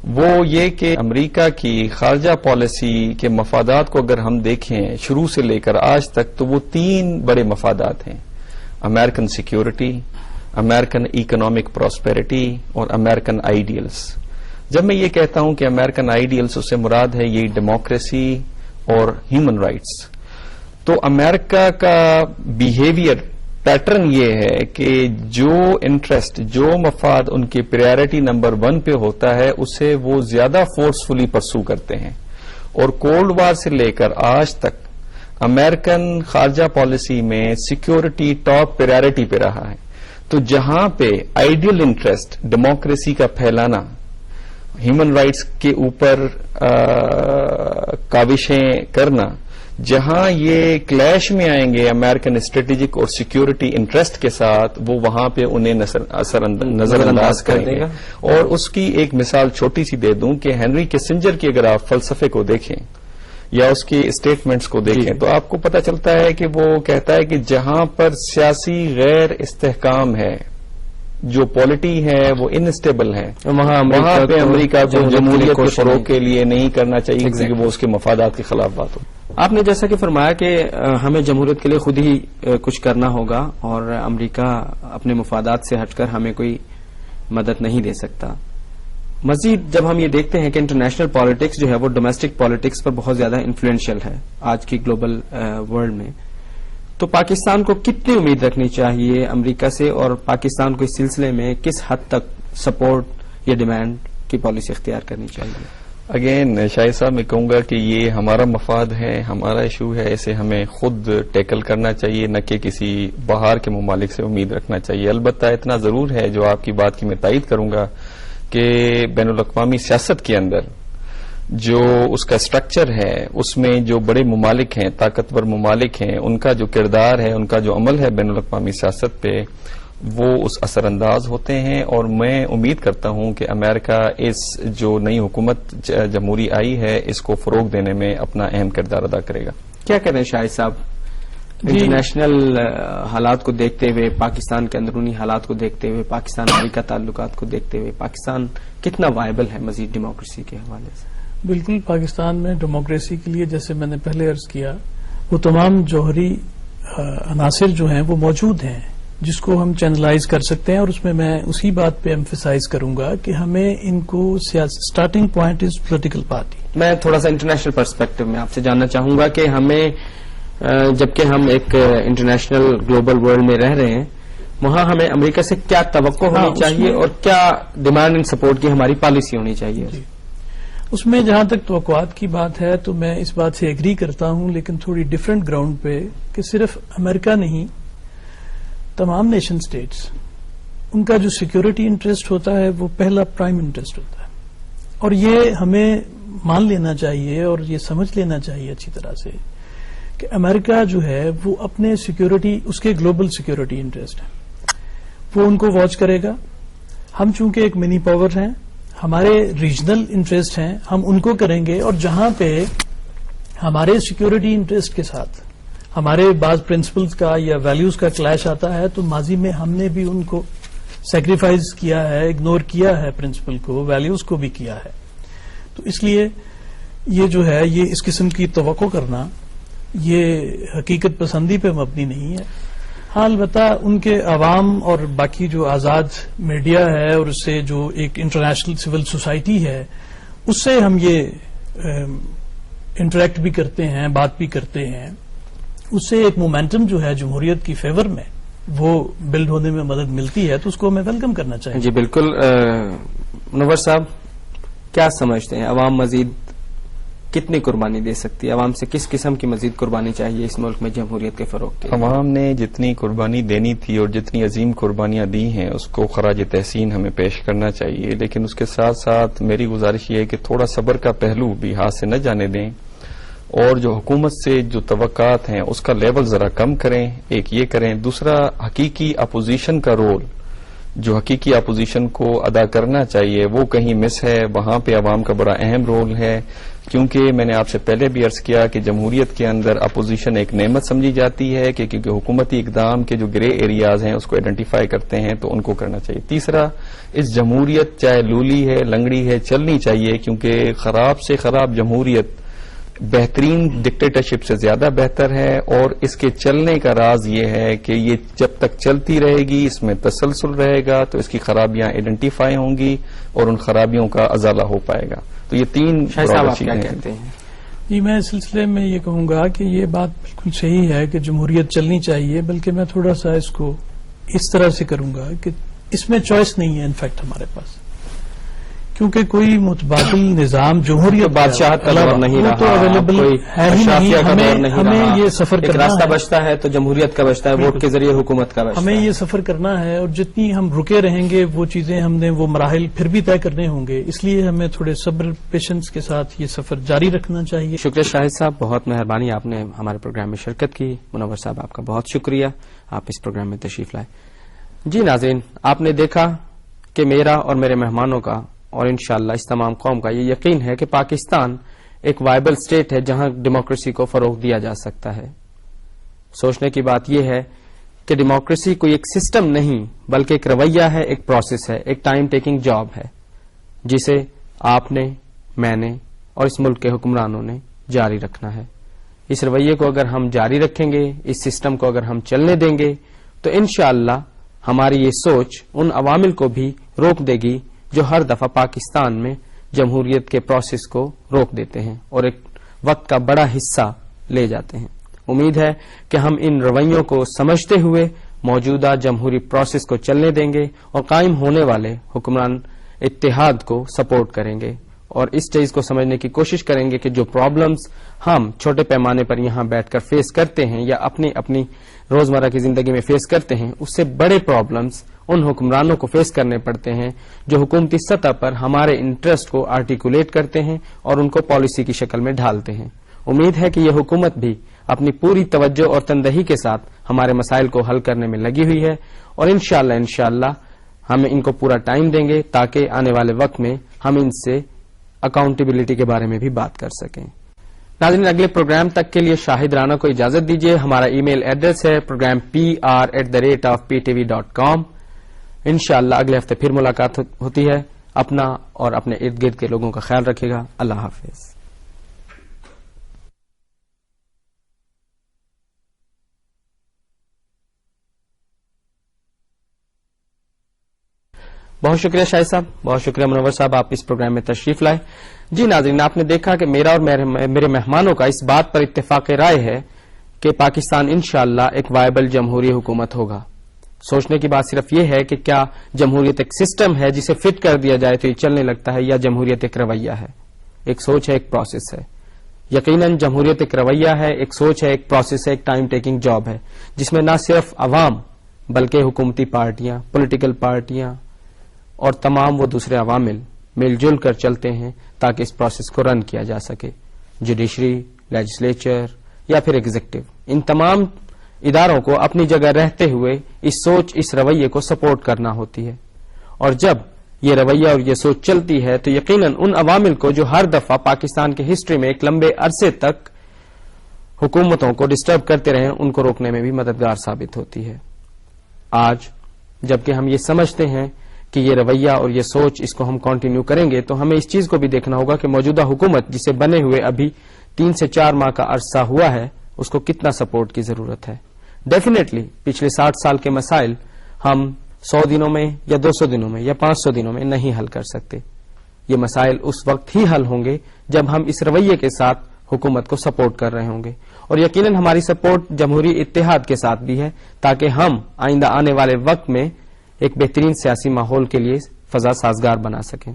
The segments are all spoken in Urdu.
وہ یہ کہ امریکہ کی خارجہ پالیسی کے مفادات کو اگر ہم دیکھیں شروع سے لے کر آج تک تو وہ 3 بڑے مفادات ہیں: American security, American economic prosperity اور امریکن آئیڈیلز. جب میں یہ کہتا ہوں کہ امریکن آئیڈیلز، اس سے مراد ہے یہ ڈیموکریسی اور ہیومن رائٹس. تو امریکہ کا بیہیویئر پیٹرن یہ ہے کہ جو انٹرسٹ، جو مفاد ان کے پریارٹی نمبر 1 پہ ہوتا ہے اسے وہ زیادہ فورسفلی پرسو کرتے ہیں. اور کولڈ وار سے لے کر آج تک امریکن خارجہ پالیسی میں سیکیورٹی ٹاپ پریارٹی پہ رہا ہے. تو جہاں پہ آئیڈیل انٹرسٹ، ڈیموکریسی کا پھیلانا، ہیومن رائٹس کے اوپر کاوشیں کرنا، جہاں یہ کلیش میں آئیں گے امریکن اسٹریٹجک اور سیکیورٹی انٹرسٹ کے ساتھ، وہ وہاں پہ انہیں نظر انداز کریں گے. اور اس کی ایک مثال چھوٹی سی دے دوں کہ ہنری کسنجر کی اگر آپ فلسفے کو دیکھیں یا اس کی اسٹیٹمنٹس کو دیکھیں تو آپ کو پتہ چلتا ہے کہ وہ کہتا ہے کہ جہاں پر سیاسی غیر استحکام ہے، جو پالیٹی ہے وہ انسٹیبل ہے، وہاں پہ امریکہ کو جمہوریت کے فروغ کے لیے نہیں کرنا چاہیے کیونکہ وہ اس کے مفادات کے خلاف بات ہو. آپ نے جیسا کہ فرمایا کہ ہمیں جمہوریت کے لیے خود ہی کچھ کرنا ہوگا اور امریکہ اپنے مفادات سے ہٹ کر ہمیں کوئی مدد نہیں دے سکتا. مزید جب ہم یہ دیکھتے ہیں کہ انٹرنیشنل پالیٹکس جو ہے وہ ڈومیسٹک پالیٹکس پر بہت زیادہ انفلوئنشل ہے آج کی گلوبل ورلڈ میں، تو پاکستان کو کتنی امید رکھنی چاہیے امریکہ سے، اور پاکستان کو اس سلسلے میں کس حد تک سپورٹ یا ڈیمانڈ کی پالیسی اختیار کرنی چاہیے؟ اگین شاہد صاحب میں کہوں گا کہ یہ ہمارا مفاد ہے، ہمارا ایشو ہے، اسے ہمیں خود ٹیکل کرنا چاہیے، نہ کہ کسی باہر کے ممالک سے امید رکھنا چاہیے. البتہ اتنا ضرور ہے جو آپ کی بات کی میں تائید کروں گا کہ بین الاقوامی سیاست کے اندر جو اس کا اسٹرکچر ہے، اس میں جو بڑے ممالک ہیں، طاقتور ممالک ہیں، ان کا جو کردار ہے، ان کا جو عمل ہے بین الاقوامی سیاست پہ، وہ اس اثر انداز ہوتے ہیں. اور میں امید کرتا ہوں کہ امریکہ اس جو نئی حکومت جمہوری آئی ہے اس کو فروغ دینے میں اپنا اہم کردار ادا کرے گا. کیا کہتے ہیں شاہد صاحب، انٹرنیشنل حالات کو دیکھتے ہوئے، پاکستان کے اندرونی حالات کو دیکھتے ہوئے، پاکستان امریکہ تعلقات کو دیکھتے ہوئے، پاکستان کتنا وائبل ہے مزید ڈیموکریسی کے حوالے سے؟ بالکل، پاکستان میں ڈیموکریسی کے لیے جیسے میں نے پہلے عرض کیا، وہ تمام جوہری عناصر جو ہیں وہ موجود ہیں جس کو ہم چینلائز کر سکتے ہیں. اور اس میں اسی بات پہ ایمفیسائز کروں گا کہ ہمیں ان کو starting point is political party. میں تھوڑا سا انٹرنیشنل پرسپیکٹو میں آپ سے جاننا چاہوں گا کہ ہمیں جبکہ ہم ایک انٹرنیشنل گلوبل ورلڈ میں رہ رہے ہیں، وہاں ہمیں امریکہ سے کیا توقع ہونی چاہیے اور کیا ڈیمانڈ اینڈ سپورٹ کی ہماری پالیسی ہونی چاہیے؟ جی، اس میں جہاں تک توقعات کی بات ہے تو میں اس بات سے ایگری کرتا ہوں، لیکن تھوڑی ڈفرینٹ گراؤنڈ پہ کہ صرف امریکہ نہیں، تمام نیشن سٹیٹس، ان کا جو سیکیورٹی انٹرسٹ ہوتا ہے وہ پہلا پرائم انٹرسٹ ہوتا ہے. اور یہ ہمیں مان لینا چاہیے اور یہ سمجھ لینا چاہیے اچھی طرح سے کہ امریکہ جو ہے وہ اپنے سیکیورٹی، اس کے گلوبل سیکیورٹی انٹرسٹ ہے، وہ ان کو واچ کرے گا. ہم چونکہ ایک منی پاور ہیں، ہمارے ریجنل انٹرسٹ ہیں، ہم ان کو کریں گے. اور جہاں پہ ہمارے سیکیورٹی انٹرسٹ کے ساتھ ہمارے بعض پرنسپلز کا یا ویلیوز کا کلیش آتا ہے تو ماضی میں ہم نے بھی ان کو سیکریفائز کیا ہے، اگنور کیا ہے، پرنسپل کو، ویلیوز کو بھی کیا ہے. تو اس لیے یہ جو ہے یہ اس قسم کی توقع کرنا یہ حقیقت پسندی پہ مبنی نہیں ہے. ہاں، البتہ ان کے عوام اور باقی جو آزاد میڈیا ہے اور اس سے جو ایک انٹرنیشنل سول سوسائٹی ہے اس سے ہم یہ انٹریکٹ بھی کرتے ہیں، بات بھی کرتے ہیں. اس سے ایک مومنٹم جو ہے جمہوریت کی فیور میں وہ بلڈ ہونے میں مدد ملتی ہے، تو اس کو ہمیں ویلکم کرنا چاہیے. جی بالکل. منور صاحب کیا سمجھتے ہیں، عوام مزید کتنی قربانی دے سکتی ہے؟ عوام سے کس قسم کی مزید قربانی چاہیے اس ملک میں جمہوریت کے فروغ کے؟ عوام نے جتنی قربانی دینی تھی اور جتنی عظیم قربانیاں دی ہیں اس کو خراج تحسین ہمیں پیش کرنا چاہیے، لیکن اس کے ساتھ ساتھ میری گزارش یہ ہے کہ تھوڑا صبر کا پہلو بھی ہاتھ سے نہ جانے دیں اور جو حکومت سے جو توقعات ہیں اس کا لیول ذرا کم کریں. ایک یہ کریں. دوسرا، حقیقی اپوزیشن کا رول جو حقیقی اپوزیشن کو ادا کرنا چاہیے وہ کہیں مس ہے. وہاں پہ عوام کا بڑا اہم رول ہے، کیونکہ میں نے آپ سے پہلے بھی عرض کیا کہ جمہوریت کے اندر اپوزیشن ایک نعمت سمجھی جاتی ہے کہ کیونکہ حکومتی اقدام کے جو گرے ایریاز ہیں اس کو آئیڈینٹیفائی کرتے ہیں تو ان کو کرنا چاہیے. تیسرا، اس جمہوریت چاہے لولی ہے لنگڑی ہے چلنی چاہیے، کیونکہ خراب سے خراب جمہوریت بہترین ڈکٹیٹرشپ سے زیادہ بہتر ہے، اور اس کے چلنے کا راز یہ ہے کہ یہ جب تک چلتی رہے گی، اس میں تسلسل رہے گا تو اس کی خرابیاں آئیڈینٹیفائی ہوں گی اور ان خرابیوں کا ازالہ ہو پائے گا. تو یہ تین کیا کہتے ہیں؟ جی، میں اس سلسلے میں یہ کہوں گا کہ یہ بات بالکل صحیح ہے کہ جمہوریت چلنی چاہیے، بلکہ میں تھوڑا سا اس کو اس طرح سے کروں گا کہ اس میں چوائس نہیں ہے انفیکٹ ہمارے پاس، کیونکہ کوئی متبادل نظام جمہوریت بادشاہت کا دور نہیں رہا، تو اویلیبل ہے ہی نہیں. ہمیں یہ سفر کرنا راستہ بچتا ہے تو جمہوریت کا بچتا ہے، ووٹ کے ذریعے حکومت کا بچتا ہے. ہمیں یہ سفر کرنا ہے، اور جتنی ہم رکے رہیں گے وہ چیزیں ہم نے وہ مراحل پھر بھی طے کرنے ہوں گے. اس لیے ہمیں تھوڑے صبر پیشنس کے ساتھ یہ سفر جاری رکھنا چاہیے. شکریہ شاہد صاحب، بہت مہربانی، آپ نے ہمارے پروگرام میں شرکت کی. منور صاحب، آپ کا بہت شکریہ، آپ اس پروگرام میں تشریف لائے. جی ناظرین، آپ نے دیکھا کہ میرا اور میرے مہمانوں کا اور انشاءاللہ اس تمام قوم کا یہ یقین ہے کہ پاکستان ایک وائبل اسٹیٹ ہے جہاں ڈیموکریسی کو فروغ دیا جا سکتا ہے. سوچنے کی بات یہ ہے کہ ڈیموکریسی کوئی ایک سسٹم نہیں بلکہ ایک رویہ ہے، ایک پروسیس ہے، ایک ٹائم ٹیکنگ جاب ہے جسے آپ نے، میں نے اور اس ملک کے حکمرانوں نے جاری رکھنا ہے. اس رویے کو اگر ہم جاری رکھیں گے، اس سسٹم کو اگر ہم چلنے دیں گے تو انشاءاللہ ہماری یہ سوچ ان عوامل کو بھی روک دے گی جو ہر دفعہ پاکستان میں جمہوریت کے پروسیس کو روک دیتے ہیں اور ایک وقت کا بڑا حصہ لے جاتے ہیں. امید ہے کہ ہم ان رویوں کو سمجھتے ہوئے موجودہ جمہوری پروسیس کو چلنے دیں گے اور قائم ہونے والے حکمران اتحاد کو سپورٹ کریں گے، اور اس چیز کو سمجھنے کی کوشش کریں گے کہ جو پرابلمز ہم چھوٹے پیمانے پر یہاں بیٹھ کر فیس کرتے ہیں یا اپنی روزمرہ کی زندگی میں فیس کرتے ہیں، اس سے بڑے پرابلمز ان حکمرانوں کو فیس کرنے پڑتے ہیں جو حکومتی سطح پر ہمارے انٹرسٹ کو آرٹیکولیٹ کرتے ہیں اور ان کو پالیسی کی شکل میں ڈھالتے ہیں. امید ہے کہ یہ حکومت بھی اپنی پوری توجہ اور تندہی کے ساتھ ہمارے مسائل کو حل کرنے میں لگی ہوئی ہے، اور انشاءاللہ ہم ان کو پورا ٹائم دیں گے تاکہ آنے والے وقت میں ہم ان سے اکاؤنٹیبلٹی کے بارے میں بھی بات کر سکیں. ناظرین، اگلے پروگرام تک کے لیے شاہد رانا کو اجازت دیجیے. ہمارا ای میل ایڈریس ہے program pr@ptv.com. انشاءاللہ اگلے ہفتے پھر ملاقات ہوتی ہے. اپنا اور اپنے ارد گرد کے لوگوں کا خیال رکھے گا. اللہ حافظ. بہت شکریہ شاہد صاحب، بہت شکریہ منور صاحب، آپ اس پروگرام میں تشریف لائے. جی ناظرین، آپ نے دیکھا کہ میرا اور میرے مہمانوں کا اس بات پر اتفاق رائے ہے کہ پاکستان انشاءاللہ ایک وائبل جمہوری حکومت ہوگا. سوچنے کی بات صرف یہ ہے کہ کیا جمہوریت ایک سسٹم ہے جسے فٹ کر دیا جائے تو یہ چلنے لگتا ہے، یا جمہوریت ایک رویہ ہے، ایک سوچ ہے، ایک پروسیس ہے. یقیناً جمہوریت ایک رویہ ہے، ایک سوچ ہے، ایک پروسیس ہے، ایک ٹائم ٹیکنگ جاب ہے جس میں نہ صرف عوام بلکہ حکومتی پارٹیاں، پولیٹیکل پارٹیاں اور تمام وہ دوسرے عوامل مل جل کر چلتے ہیں تاکہ اس پروسیس کو رن کیا جا سکے. جوڈیشری، لیجسلیچر یا پھر ایگزیکٹو، ان تمام اداروں کو اپنی جگہ رہتے ہوئے اس سوچ، اس رویے کو سپورٹ کرنا ہوتی ہے. اور جب یہ رویہ اور یہ سوچ چلتی ہے تو یقیناً ان عوامل کو جو ہر دفعہ پاکستان کی ہسٹری میں ایک لمبے عرصے تک حکومتوں کو ڈسٹرب کرتے رہے، ان کو روکنے میں بھی مددگار ثابت ہوتی ہے. آج جبکہ ہم یہ سمجھتے ہیں کہ یہ رویہ اور یہ سوچ اس کو ہم کنٹینیو کریں گے تو ہمیں اس چیز کو بھی دیکھنا ہوگا کہ موجودہ حکومت جسے بنے ہوئے ابھی 3 سے 4 ماہ کا عرصہ ہوا ہے اس کو کتنا سپورٹ کی ضرورت ہے. ڈیفینیٹلی پچھلے 60 سال کے مسائل ہم 100 دنوں میں یا 200 دنوں میں یا 500 دنوں میں نہیں حل کر سکتے. یہ مسائل اس وقت ہی حل ہوں گے جب ہم اس رویے کے ساتھ حکومت کو سپورٹ کر رہے ہوں گے، اور یقیناً ہماری سپورٹ جمہوری اتحاد کے ساتھ بھی ہے تاکہ ہم آئندہ آنے والے وقت میں ایک بہترین سیاسی ماحول کے لیے فضا سازگار بنا سکیں.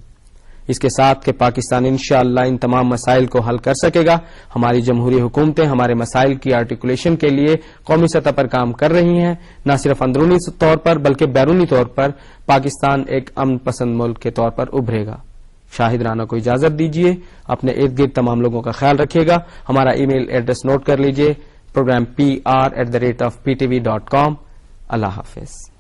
اس کے ساتھ کہ پاکستان انشاءاللہ ان تمام مسائل کو حل کر سکے گا. ہماری جمہوری حکومتیں ہمارے مسائل کی آرٹیکولیشن کے لیے قومی سطح پر کام کر رہی ہیں، نہ صرف اندرونی طور پر بلکہ بیرونی طور پر پاکستان ایک امن پسند ملک کے طور پر ابھرے گا. شاہد رانا کو اجازت دیجیے، اپنے ارد گرد تمام لوگوں کا خیال رکھیے گا. ہمارا ای میل ایڈریس نوٹ کر لیجیے، program pr@ptv.com. اللہ حافظ.